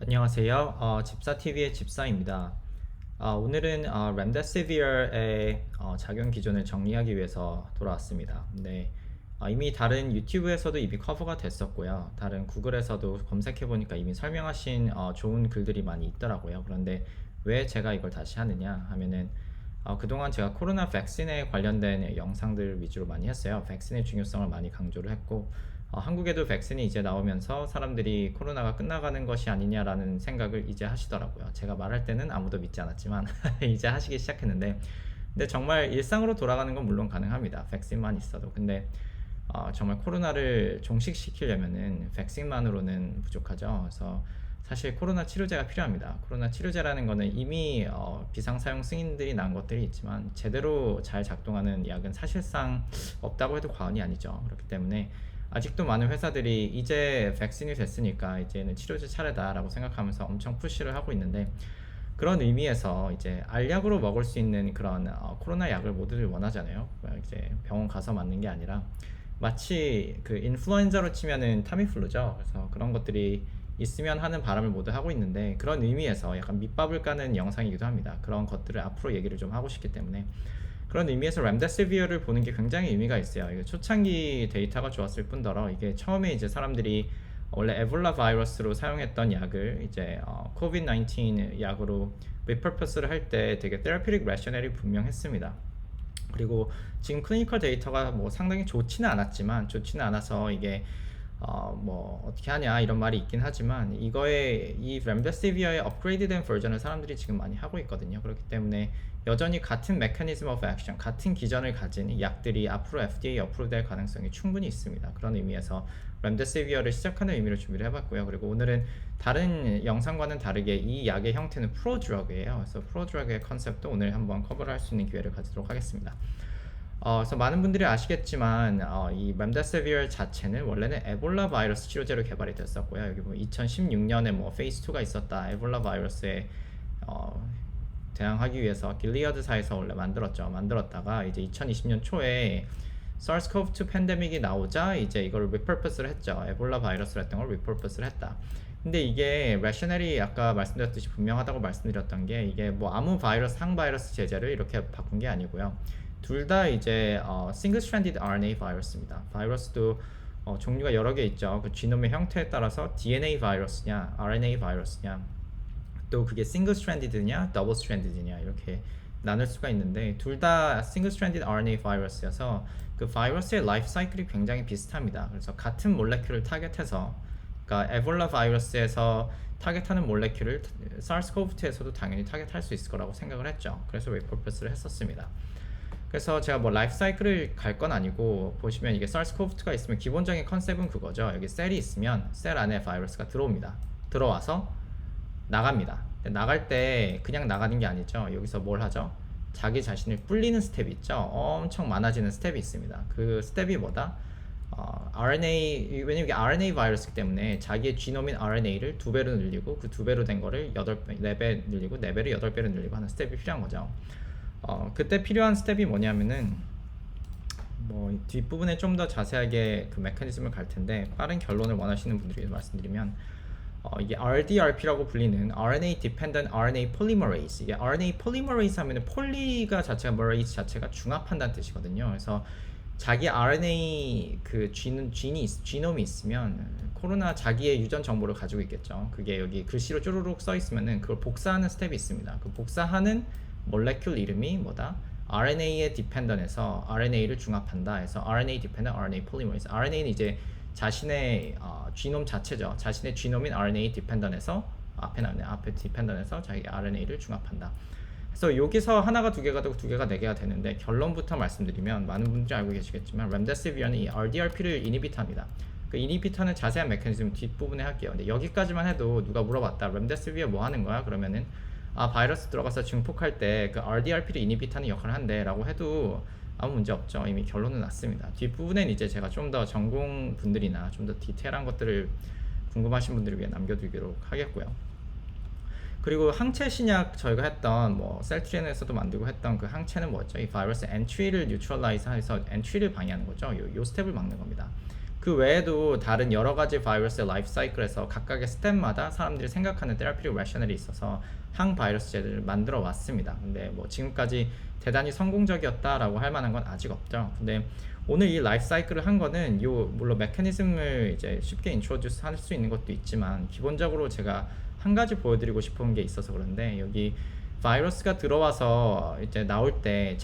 안녕하세요. 집사TV의 집사입니다. 오늘은 렘데시비어의 작용 기준을 정리하기 위해서 돌아왔습니다. 근데 이미 다른 유튜브에서도 이미 커버가 됐었고요. 다른 구글에서도 검색해보니까 이미 설명하신 좋은 글들이 많이 있더라고요. 그런데 왜 제가 이걸 다시 하느냐 하면은 그동안 제가 코로나 백신에 관련된 영상들 위주로 많이 했어요. 백신의 중요성을 많이 강조를 했고 한국에도 백신이 이제 나오면서 사람들이 코로나가 끝나가는 것이 아니냐라는 생각을 이제 하시더라고요. 제가 말할 때는 아무도 믿지 않았지만 이제 하시기 시작했는데, 근데 정말 일상으로 돌아가는 건 물론 가능합니다. 백신만 있어도. 근데 정말 코로나를 종식시키려면은 백신만으로는 부족하죠. 그래서 사실 코로나 치료제가 필요합니다. 코로나 치료제라는 거는 이미 비상사용 승인들이 난 것들이 있지만 제대로 잘 작동하는 약은 사실상 없다고 해도 과언이 아니죠. 그렇기 때문에 아직도 많은 회사들이 이제 백신이 됐으니까 이제는 치료제 차례다라고 생각하면서 엄청 푸시를 하고 있는데, 그런 의미에서 이제 알약으로 먹을 수 있는 그런 코로나 약을 모두들 원하잖아요. 이제 병원 가서 맞는 게 아니라 마치 그 인플루엔자로 치면은 타미플루죠. 그래서 그런 것들이 있으면 하는 바람을 모두 하고 있는데, 그런 의미에서 약간 밑밥을 까는 영상이기도 합니다. 그런 것들을 앞으로 얘기를 좀 하고 싶기 때문에 그런 의미에서 렘데시비어를 보는 게 굉장히 의미가 있어요. 이게 초창기 데이터가 좋았을 뿐더러 이게 처음에 이제 사람들이 원래 에볼라 바이러스로 사용했던 약을 이제 코비드 19 약으로 리퍼퍼스를 할 때 되게 테라피릭 레셔널이 분명했습니다. 그리고 지금 클리니컬 데이터가 뭐 상당히 좋지는 않아서 이게 뭐 어떻게 하냐 이런 말이 있긴 하지만, 이거에 이 렘데시비어의 업그레이드된 버전을 사람들이 지금 많이 하고 있거든요. 그렇기 때문에 여전히 같은 메커니즘 오브 액션, 같은 기전을 가진 약들이 앞으로 FDA 어프로브 될 가능성이 충분히 있습니다. 그런 의미에서 렘데시비어를 시작하는 의미로 준비를 해봤고요. 그리고 오늘은 다른 영상과는 다르게 이 약의 형태는 프로드럭이에요. 그래서 프로드럭의 컨셉도 오늘 한번 커버를 할 수 있는 기회를 가지도록 하겠습니다. 그래서 많은 분들이 아시겠지만 이 렘데시비어 자체는 원래는 에볼라 바이러스 치료제로 개발이 됐었고요. 여기 보면 2016년에 뭐 페이스 2가 있었다. 에볼라 바이러스에 대항하기 위해서 길리어드사에서 원래 만들었다가 이제 2020년 초에 SARS-CoV-2 팬데믹이 나오자 이제 이걸 리퍼퍼스를 했죠. 에볼라 바이러스를 했던 걸 리퍼퍼스를 했다. 근데 이게 레셔널이 아까 말씀드렸듯이 분명하다고 말씀드렸던 게, 이게 뭐 아무 바이러스, 항바이러스 제제를 이렇게 바꾼 게 아니고요. 둘 다 이제 싱글 스트랜디드 RNA 바이러스입니다. 바이러스도 종류가 여러 개 있죠. 그 지놈의 형태에 따라서 DNA 바이러스냐, RNA 바이러스냐, 또 그게 싱글 스트랜디드냐, 더블 스트랜디드냐 이렇게 나눌 수가 있는데, 둘 다 싱글 스트랜디드 RNA 바이러스여서 그 바이러스의 라이프 사이클이 굉장히 비슷합니다. 그래서 같은 몰레큘을 타겟해서, 그러니까 에볼라 바이러스에서 타겟하는 몰레큘을 SARS-CoV-2에서도 당연히 타겟할 수 있을 거라고 생각을 했죠. 그래서 리퍼퍼스를 했었습니다. 그래서 제가 뭐 라이프 사이클을 갈 건 아니고, 보시면 이게 SARS-CoV-2가 있으면 기본적인 컨셉은 그거죠. 여기 셀이 있으면 셀 안에 바이러스가 들어옵니다. 들어와서 나갑니다. 나갈 때 그냥 나가는 게 아니죠. 여기서 뭘 하죠? 자기 자신을 불리는 스텝이 있죠. 엄청 많아지는 스텝이 있습니다. 그 스텝이 뭐다? RNA, 왜냐면 이게 RNA 바이러스이기 때문에 자기의 지놈인 RNA를 2배로 늘리고, 그 2배로 된 거를 4배 늘리고, 4배를 8배로 늘리고 하는 스텝이 필요한 거죠. 그때 필요한 스텝이 뭐냐면은, 뭐 뒷부분에 좀 더 자세하게 그 메커니즘을 갈 텐데, 빠른 결론을 원하시는 분들이 말씀드리면, 이게 RDRP라고 불리는 RNA Dependent RNA Polymerase, 이게 RNA Polymerase 하면은 폴리가 자체가 머레이스 자체가 중합한다는 뜻이거든요. 그래서 자기 RNA 그 지놈이 있으면 코로나 자기의 유전 정보를 가지고 있겠죠. 그게 여기 글씨로 쭈루룩 써 있으면은 그걸 복사하는 스텝이 있습니다. 그 복사하는 몰레큘 이름이 뭐다? RNA에 디펜던해서 RNA를 중합한다 해서 RNA Dependent RNA Polymerase. RNA는 이제 자신의 지놈 자체죠. 자신의 지놈인 RNA 디펜던해서, 앞에 나오네, 앞에 디펜던해서 자기 RNA를 중합한다. 그래서 여기서 하나가 두 개가 되고 두 개가 네 개가 되는데, 결론부터 말씀드리면 많은 분들이 알고 계시겠지만 렘데시비어는 이 RDRP를 이니비터합니다. 그 이니비터는 자세한 메커니즘 뒷부분에 할게요. 근데 여기까지만 해도 누가 물어봤다, 렘데시비어 뭐 하는 거야? 그러면은 바이러스 들어가서 증폭할 때 그 RDRP를 이니비터는 역할을 한대 라고 해도 아무 문제 없죠. 이미 결론은 났습니다. 뒷부분엔 이제 제가 좀 더 전공 분들이나 좀 더 디테일한 것들을 궁금하신 분들을 위해 남겨두기로 하겠고요. 그리고 항체 신약 저희가 했던 뭐 셀트리엔에서도 만들고 했던 그 항체는 뭐였죠? 이 바이러스 엔트리를 뉴트럴라이즈 해서 엔트리를 방해하는 거죠. 요 스텝을 막는 겁니다. 그 그 외에도 다른 여러 가지 바이러스의 라이프 사이클에서 각각의 스텝마다 사람들이 생각하는 테라피틱 레셔널이 있어서 항바이러스제를 만들어 왔습니다. 근데 뭐 지금까지 대단히 성공적이었다라고 할 만한 건 아직 없죠. 근데 오늘 이 라이프 사이클을 한 거는 물론 메커니즘을 이제 쉽게 인트로듀스 할 수 있는 것도 있지만 기본적으로 제가 한 가지 보여드리고 싶은 게 있어서 그런데 여기 바이러스가 들어와서 이제 나올 때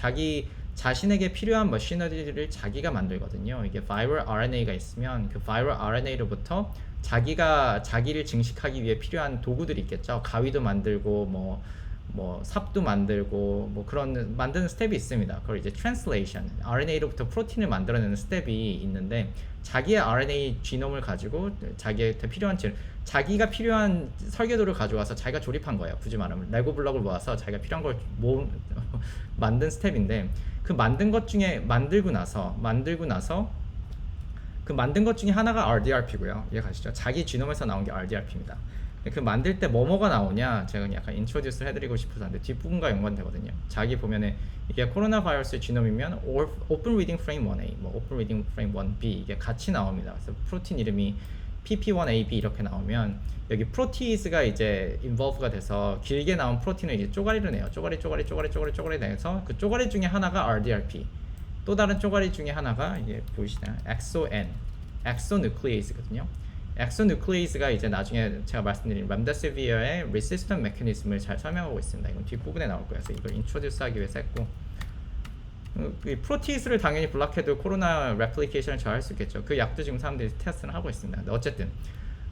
자신에게 필요한 머시너리를 자기가 만들거든요. 이게 viral RNA가 있으면 그 viral RNA로부터 자기를 증식하기 위해 필요한 도구들이 있겠죠. 가위도 만들고 뭐 삽도 만들고 뭐 그런 만드는 스텝이 있습니다. 그걸 이제 translation, RNA로부터 프로틴을 만들어내는 스텝이 있는데 자기의 RNA 지놈을 가지고 자기가 필요한 설계도를 가져와서 자기가 조립한 거예요. 굳이 말하면 레고 블럭을 모아서 자기가 필요한 걸 만든 스텝인데 그 만들고 나서 그 만든 것 중에 하나가 RDRP고요. 이해가시죠? 자기 지놈에서 나온 게 RDRP입니다. 그 만들 때 뭐가 나오냐 제가 약간 인트로듀스를 해드리고 싶어서 하는데 뒷부분과 연관되거든요. 자기 보면은 이게 코로나 바이러스의 지놈이면 Open Reading Frame 1A, 뭐 Open Reading Frame 1B 이게 같이 나옵니다. 그래서 프로틴 이름이 PP1AB 이렇게 나오면 여기 프로티즈가 이제 involve가 돼서 길게 나온 프로틴을 이제 쪼가리를 내요. 쪼가리 내서 그 쪼가리 중에 하나가 RDRP. 또 다른 쪼가리 중에 하나가 이게 보이시나요? 엑소누클레이즈거든요. 엑소누클레이즈가 이제 나중에 제가 말씀드린 람데시비어의 resistant mechanism을 잘 설명하고 있습니다. 이건 뒷부분에 나올 거예요. 그래서 이걸 인트로듀스 하기 위해서 했고 이 프로티스를 당연히 블락해도 코로나 레플리케이션을 잘 할 수 있겠죠. 그 약도 지금 사람들이 테스트를 하고 있습니다. 근데 어쨌든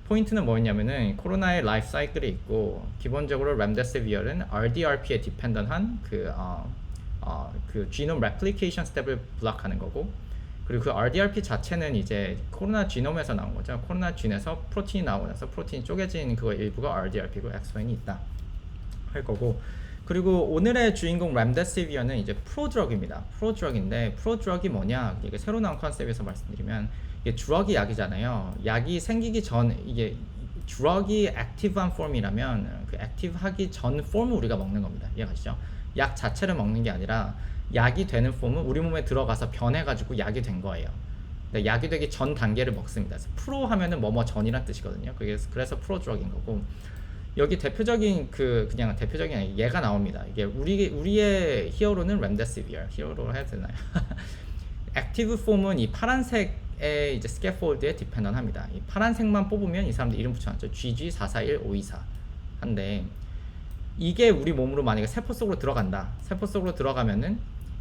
포인트는 뭐였냐면은 코로나의 라이프 사이클이 있고 기본적으로 람데시비어는 RDRP에 디펜던한 그 지놈 레플리케이션 스텝을 블락하는 거고 그리고 그 RDRP 자체는 이제 코로나 지놈에서 나온 거죠. 코로나 진에서 프로틴이 나오고 나서 프로틴이 쪼개진 그거 일부가 RDRP고 엑소엔이 있다 할 거고 그리고 오늘의 주인공 람데시비어는 이제 프로드럭입니다. 프로드럭인데 프로드럭이 뭐냐 이게 새로 나온 컨셉에서 말씀드리면 이게 드럭이 약이잖아요. 약이 생기기 전 이게 드럭이 액티브한 폼이라면 그 액티브하기 전 폼을 우리가 먹는 겁니다. 이해가시죠? 약 자체를 먹는 게 아니라 약이 되는 폼은 우리 몸에 들어가서 변해가지고 약이 된 거예요. 근데 약이 되기 전 단계를 먹습니다. 그래서 프로 하면은 뭐뭐 전이란 뜻이거든요. 그래서 프로드럭인 거고 여기 대표적인 그냥 대표적인 아니라 얘가 나옵니다. 이게 우리의 히어로는 람데시비어 히어로로 해야 되나요? 액티브 폼은 이 파란색의 이제 스캐폴드에 디펜던합니다. 이 파란색만 뽑으면 이 사람들 이름 붙여놨죠. GG441524 한데 이게 우리 몸으로 만약에 세포 속으로 들어간다. 세포 속으로 들어가면은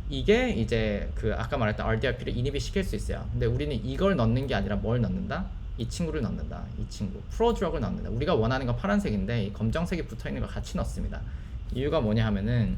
이게 이제 그 아까 말했던 RDRP를 인히빗 시킬 수 있어요. 근데 우리는 이걸 넣는 게 아니라 뭘 넣는다? 이 친구를 넣는다. 이 친구 프로드럭을 넣는다. 우리가 원하는 건 파란색인데 이 검정색이 붙어있는 걸 같이 넣습니다. 이유가 뭐냐 하면은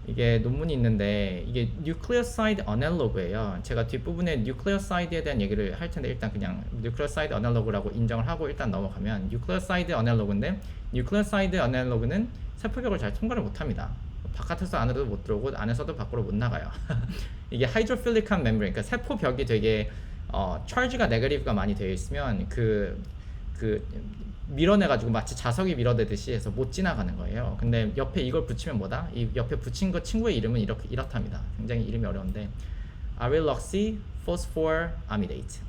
이게 논문이 있는데 이게 뉴클레오사이드 어널로그예요. 제가 뒷부분에 뉴클레오사이드에 대한 얘기를 할 텐데 일단 그냥 뉴클레오사이드 어널로그라고 인정을 하고 일단 넘어가면 뉴클레오사이드 어널로그인데 뉴클레오사이드 어널로그는 세포벽을 잘 통과를 못합니다. 바깥에서 안으로도 못 들어오고 안에서도 밖으로 못 나가요. 이게 하이드로필릭한 멤브레인, 그러니까 세포벽이 되게 찰지가 네거티브가 많이 되어 있으면 그 밀어내가지고 마치 자석이 밀어내듯이 해서 못 지나가는 거예요. 근데 옆에 이걸 붙이면 뭐다? 이 옆에 붙인 그 친구의 이름은 이렇답니다. 굉장히 이름이 어려운데 아릴록시 포스포아미데이트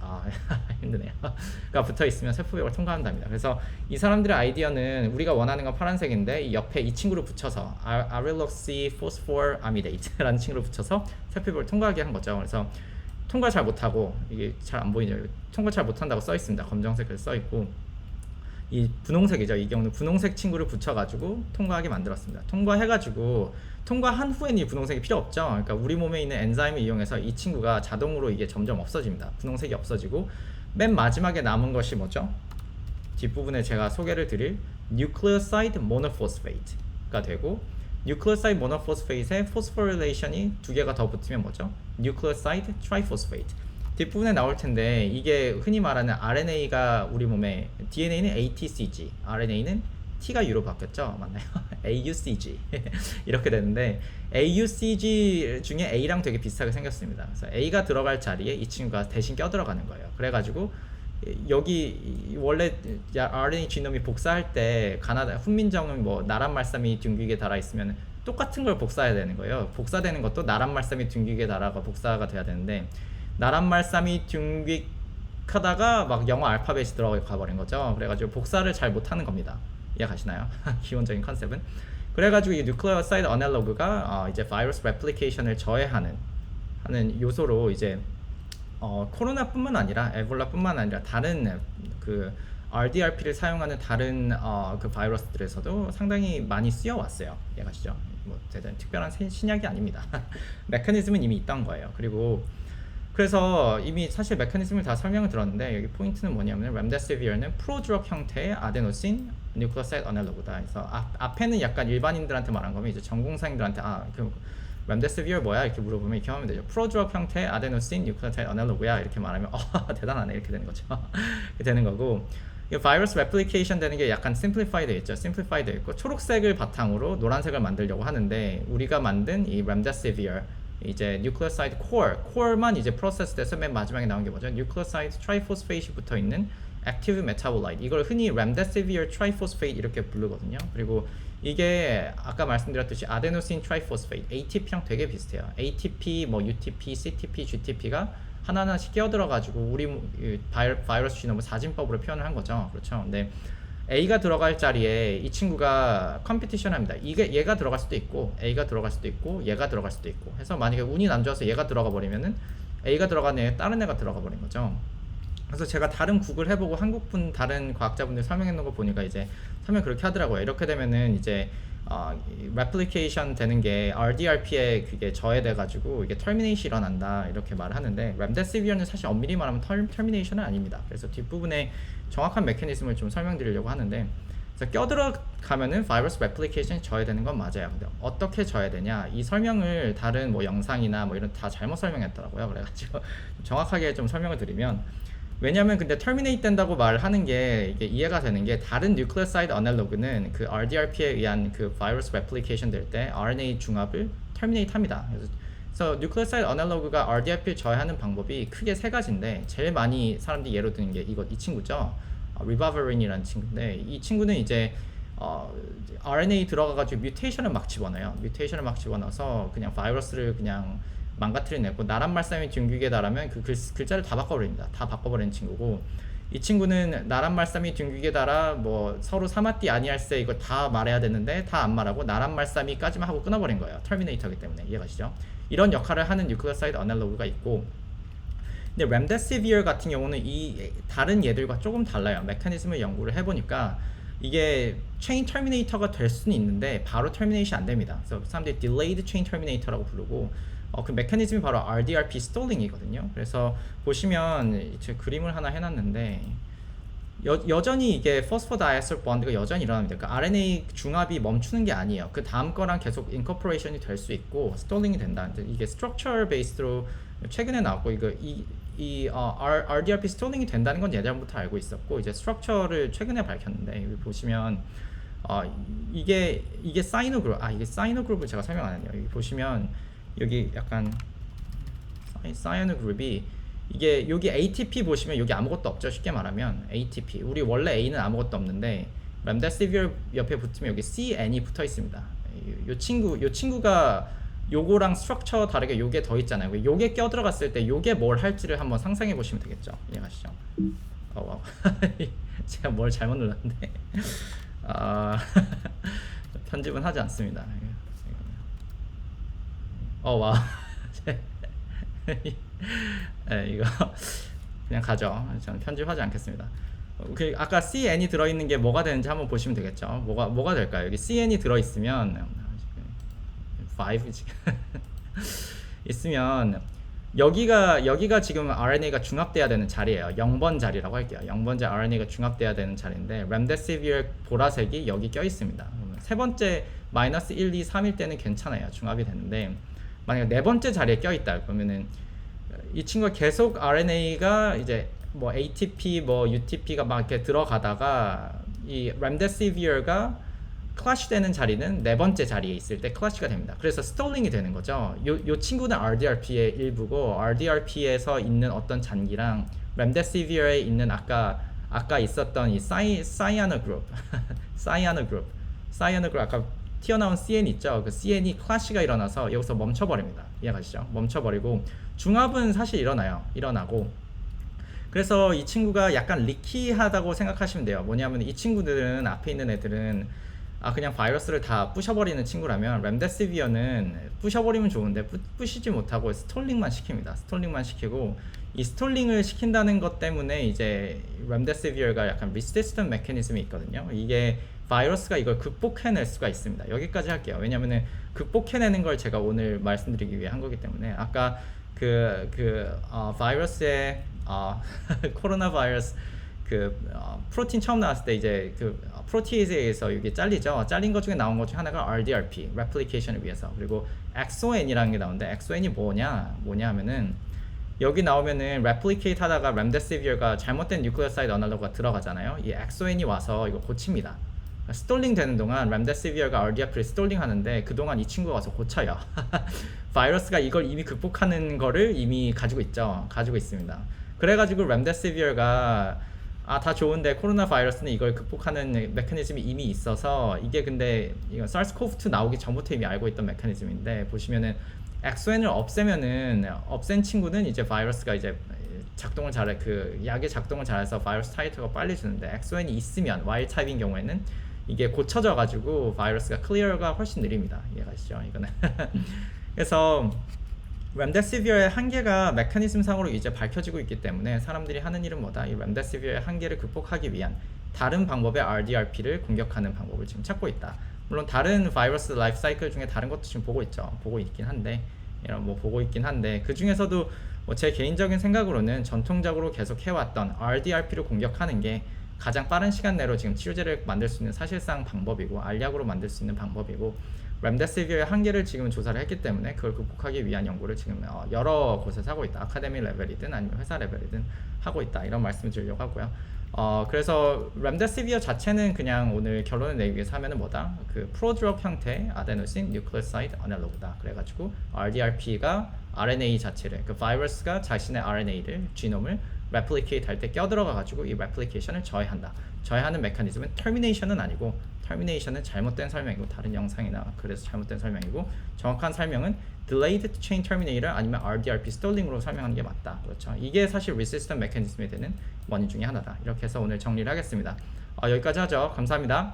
힘드네요. 가 붙어 있으면 세포벽을 통과한답니다. 그래서 이 사람들의 아이디어는 우리가 원하는 건 파란색인데 이 옆에 이 친구를 붙여서 아릴록시 포스포아미데이트라는 친구를 붙여서 세포벽을 통과하게 한 거죠. 그래서 통과 잘 못하고 이게 잘 안 보이죠. 통과 잘 못한다고 써 있습니다. 검정색을 써 있고 이 분홍색이죠. 이 경우는 분홍색 친구를 붙여가지고 통과하게 만들었습니다. 통과한 후에는 이 분홍색이 필요 없죠. 그러니까 우리 몸에 있는 엔자임을 이용해서 이 친구가 자동으로 이게 점점 없어집니다. 분홍색이 없어지고 맨 마지막에 남은 것이 뭐죠? 뒷부분에 제가 소개를 드릴 nucleoside monophosphate가 되고 nucleoside monophosphate에 포스포릴레이션이 두 개가 더 붙으면 뭐죠? nucleoside triphosphate. 뒷부분에 나올 텐데 이게 흔히 말하는 RNA가 우리 몸에 DNA는 ATCG, RNA는 T가 U로 바뀌었죠? 맞나요? AUCG 이렇게 되는데 AUCG 중에 A랑 되게 비슷하게 생겼습니다. 그래서 A가 들어갈 자리에 이 친구가 대신 껴들어가는 거예요. 그래가지고 여기 원래 RNA 지놈이 복사할 때 가나다 훈민정음 뭐 나란말싸미 둥기게 달아 있으면 똑같은 걸 복사해야 되는 거예요. 복사되는 것도 나란말싸미 둥기게 달아가 복사가 돼야 되는데 나란말싸미 둥깃 하다가 막 영어 알파벳이 들어가 버린 거죠. 그래가지고 복사를 잘 못하는 겁니다. 이해가시나요? 기본적인 컨셉은. 그래가지고 이 nucleoside analogue가 이제 바이러스 레플리케이션을 저해하는 요소로 이제 코로나뿐만 아니라 에볼라뿐만 아니라 다른 그 RDRP를 사용하는 다른 그 바이러스들에서도 상당히 많이 쓰여 왔어요. 이해가시죠? 뭐 대단 특별한 신약이 아닙니다. 메커니즘은 이미 있던 거예요. 그래서 이미 사실 메커니즘을 다 설명을 들었는데 여기 포인트는 뭐냐면 렘데시비어는 프로드럭 형태의 아데노신 뉴클레오사이드 어널로그다. 그래서 앞에는 약간 일반인들한테 말한 거면 이제 전공사님들한테 그 렘데시비어 뭐야 이렇게 물어보면 이렇게 하면 되죠. 프로드럭 형태의 아데노신 뉴클레오사이드 어널로그야 이렇게 말하면 대단하네 이렇게 되는 거죠. 이렇게 되는 거고. 바이러스 레플리케이션 되는 게 약간 심플리파이드 있죠. 심플리파이드 있고 초록색을 바탕으로 노란색을 만들려고 하는데 우리가 만든 이 렘데시비어 이제 뉴클레오사이드 코어만 이제 프로세스 돼서 맨 마지막에 나온 게 뭐죠? 뉴클레오사이드 트라이포스페이트이 붙어 있는 액티브 메타볼라이트. 이걸 흔히 렘데시비어 트라이포스페이트 이렇게 부르거든요. 그리고 이게 아까 말씀드렸듯이 아데노신 트라이포스페이트 ATP랑 되게 비슷해요. ATP, 뭐 UTP, CTP, GTP가 하나하나씩 끼어들어가지고 우리 바이러스 지놈을 사진법으로 표현을 한 거죠. 그렇죠. 근데 A가 들어갈 자리에 이 친구가 컴피티션 합니다. 이게 얘가 들어갈 수도 있고 A가 들어갈 수도 있고 얘가 들어갈 수도 있고 해서 만약에 운이 안 좋아서 얘가 들어가 버리면은 A가 들어간 애 다른 애가 들어가 버린 거죠. 그래서 제가 다른 구글 해보고 한국분 다른 과학자분들 설명해 놓은 거 보니까 이제 설명 그렇게 하더라고요. 이렇게 되면은 이제 replication 되는 게 RDRP에 그게 저해돼 가지고 이게 termination 일어난다 이렇게 말을 하는데 remdesivir는 사실 엄밀히 말하면 termination은 아닙니다. 그래서 뒷부분에 정확한 메커니즘을 좀 설명드리려고 하는데 그래서 껴들어가면은 바이러스 replication이 저해되는 건 맞아요. 근데 어떻게 저해되냐 이 설명을 다른 뭐 영상이나 뭐 이런 다 잘못 설명했더라고요. 그래가지고 정확하게 좀 설명을 드리면 왜냐면 근데 terminate 된다고 말하는 게 이게 이해가 되는 게 다른 nucleoside analog는 그 RDRP에 의한 그 바이러스 replication 될 때 RNA 중합을 terminate 합니다. 그래서 nucleoside analog가 RDRP를 저해하는 방법이 크게 세 가지인데 제일 많이 사람들이 예로 드는 게 이 친구죠. ribavirin이라는 친구인데 이 친구는 이제 RNA 들어가가지고 뮤테이션을 막 집어넣어요. 뮤테이션을 막 집어넣어서 그냥 바이러스를 그냥 망가뜨려냈고 나란말싸미 둥기에 달하면 그 글자를 다 바꿔버립니다. 다 바꿔버리는 친구고 이 친구는 나란말싸미 둥기에 달아 뭐 서로 사마띠 아니할세 이거 다 말해야 되는데 다 안 말하고 나란말싸미까지만 하고 끊어버린 거예요. 터미네이터이기 때문에 이해가시죠? 이런 역할을 하는 뉴클레오사이드 어널로그가 있고 근데 렘데시비어 같은 경우는 이 다른 얘들과 조금 달라요. 메커니즘을 연구를 해보니까 이게 체인 터미네이터가 될 수는 있는데 바로 터미네이션이 안 됩니다. 그래서 사람들이 delayed chain terminator라고 부르고 그 메커니즘이 바로 RDRP 스톨링이거든요. 그래서 보시면 제 그림을 하나 해놨는데 여전히 이게 포스포다이에스터 본드가 여전히 일어납니다. 그러니까 RNA 중합이 멈추는 게 아니에요. 그 다음 거랑 계속 인코퍼레이션이 될 수 있고 스톨링이 된다. 이게 스트럭처 베이스로 최근에 나왔고 RDRP 스톨링이 된다는 건 예전부터 알고 있었고 이제 스트럭처를 최근에 밝혔는데 여기 보시면 이게 사이노 그룹 이게 사이노 그룹을 제가 설명 안 했네요. 여기 보시면 여기 약간 사이노 그룹이 이게 여기 ATP 보시면 여기 아무것도 없죠. 쉽게 말하면 ATP 우리 원래 A는 아무것도 없는데 렘데시비어 옆에 붙으면 여기 CN이 붙어 있습니다. 요 친구가 요거랑 스트럭처 다르게 요게 더 있잖아요. 요게 껴 들어갔을 때 요게 뭘 할지를 한번 상상해 보시면 되겠죠. 이해가시죠? 제가 뭘 잘못 눌렀는데 편집은 하지 않습니다. 와. 네, 이거 그냥 가죠. 저는 편집하지 않겠습니다. 아까 CN이 들어있는 게 뭐가 되는지 한번 보시면 되겠죠. 뭐가 될까요? 여기 CN이 들어있으면 5 있으면 여기가 지금 RNA가 중합돼야 되는 자리예요. 0번 자리라고 할게요. 0번째 RNA가 중합돼야 되는 자리인데 렘데시비어 보라색이 여기 껴 있습니다. 세 번째 마이너스 1, 2, 3일 때는 괜찮아요. 중합이 되는데 만약에 네 번째 자리에 껴 있다 그러면은 이 친구가 계속 RNA가 이제 뭐 ATP 뭐 UTP가 막 이렇게 들어가다가 이 렘데시비어가 클래시 되는 자리는 네 번째 자리에 있을 때 클래시가 됩니다. 그래서 스톨링이 되는 거죠. 요 친구는 RDRP의 일부고 RDRP에서 있는 어떤 잔기랑 렘데시비어에 있는 아까 있었던 이 사이아노 그룹 사이아노 그룹 아까 튀어나온 CN 있죠. 그 CN이 클래시가 일어나서 여기서 멈춰버립니다. 이해가시죠? 멈춰버리고 중합은 사실 일어나고 그래서 이 친구가 약간 리키하다고 생각하시면 돼요. 뭐냐면 이 친구들은 앞에 있는 애들은 그냥 바이러스를 다 부셔버리는 친구라면 렘데시비어는 부셔버리면 좋은데 부시지 못하고 스톨링만 시킵니다. 스톨링만 시키고 이 스톨링을 시킨다는 것 때문에 이제 렘데시비어가 약간 리시스턴트 메커니즘이 있거든요. 이게 바이러스가 이걸 극복해낼 수가 있습니다. 여기까지 할게요. 왜냐면은 극복해내는 걸 제가 오늘 말씀드리기 위해 한 거기 때문에 아까 바이러스의 코로나 바이러스 프로틴 처음 나왔을 때 이제 프로티에이즈에서 이게 잘린 것 중에 나온 것 중에 하나가 RDRP, replication을 위해서. 그리고 XON이라는 게 나오는데 XON이 뭐냐 하면은 여기 나오면은 replicate 하다가 remdesivir가 잘못된 nucleoside analog가 들어가잖아요. 이 XON이 와서 이거 고칩니다. 스톨링 되는 동안 remdesivir가 RDRP를 스톨링 하는데 그동안 이 친구가 와서 고쳐요. 바이러스가 이걸 이미 극복하는 거를 이미 가지고 있습니다. 그래가지고 remdesivir가 다 좋은데 코로나 바이러스는 이걸 극복하는 메커니즘이 이미 있어서 이게 근데 이거 SARS-CoV-2 나오기 전부터 이미 알고 있던 메커니즘인데 보시면은 XON을 없앤 친구는 이제 바이러스가 이제 작동을 잘해 약의 작동을 잘해서 바이러스 타이터가 빨리 주는데 XON이 있으면 와일드 타입인 경우에는 이게 고쳐져 가지고 바이러스가 클리어가 훨씬 느립니다. 이해가시죠? 이거는 그래서 렘데시비어의 한계가 메커니즘 상으로 이제 밝혀지고 있기 때문에 사람들이 하는 일은 뭐다? 이 렘데시비어의 한계를 극복하기 위한 다른 방법의 RDRP를 공격하는 방법을 지금 찾고 있다. 물론 다른 바이러스 라이프 사이클 중에 다른 것도 지금 보고 있긴 한데 그 중에서도 제 개인적인 생각으로는 전통적으로 계속 해왔던 RDRP를 공격하는 게 가장 빠른 시간 내로 지금 치료제를 만들 수 있는 사실상 방법이고 알약으로 만들 수 있는 방법이고 렘데시비어의 한계를 지금 조사를 했기 때문에 그걸 극복하기 위한 연구를 지금 여러 곳에서 하고 있다. 아카데미 레벨이든 아니면 회사 레벨이든 하고 있다. 이런 말씀을 드리려고 하고요. 그래서 렘데시비어 자체는 그냥 오늘 결론을 내기 위해서 하면은 뭐다? 프로드럭 형태의 아데노신 뉴클레오사이드 아날로그다. 그래가지고 RDRP가 RNA 자체를 바이러스가 자신의 RNA를 지놈을 replicate 할 때 껴들어가가지고 이 replication을 저해한다. 저해하는 메커니즘은 termination은 아니고 termination은 잘못된 설명이고 다른 영상이나 그래서 잘못된 설명이고 정확한 설명은 delayed chain terminator 아니면 RDRP stalling으로 설명하는 게 맞다. 그렇죠. 이게 사실 resistant mechanism이 되는 원인 중에 하나다. 이렇게 해서 오늘 정리를 하겠습니다. 여기까지 하죠. 감사합니다.